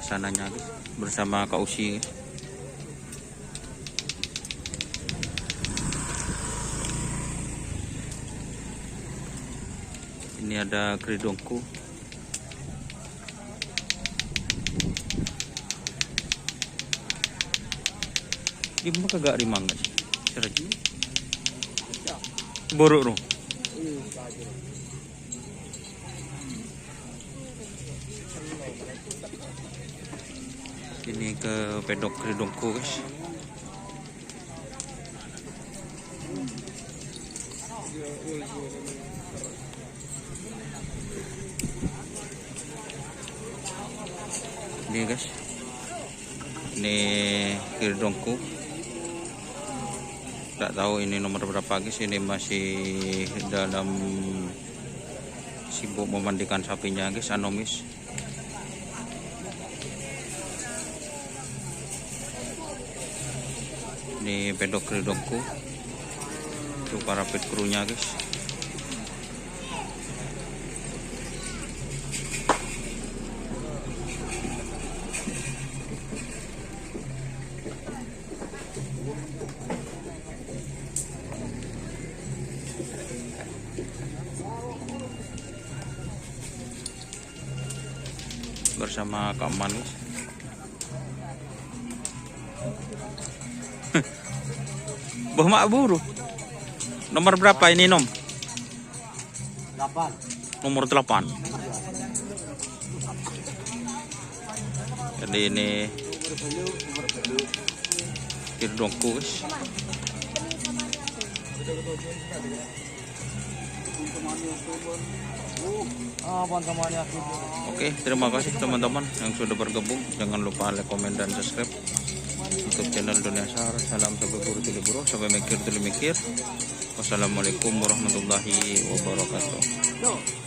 suasananya guys, bersama Kak Usi guys. Ini ada keridongku. Di mana kagak rimang guys? Seragi. Borok dong. Ini ke pedok keridongku guys. Ini guys, ini keridongku. Tak tahu ini nomor berapa guys. Ini masih dalam sibuk memandikan sapinya guys, anomis. Ini pedok keridongku untuk para pet krunya guys. Bersama Kak Manis. Boh mak buru. Nomor berapa ini nom? 8. Nomor 8. Jadi ini keridongku guys. Oke, terima kasih teman-teman yang sudah bergabung. Jangan lupa like, komen, dan subscribe untuk channel Dunia Sahara. Salam sampai buru tuli buru, sampai mikir tuli mikir. Wassalamualaikum warahmatullahi wabarakatuh.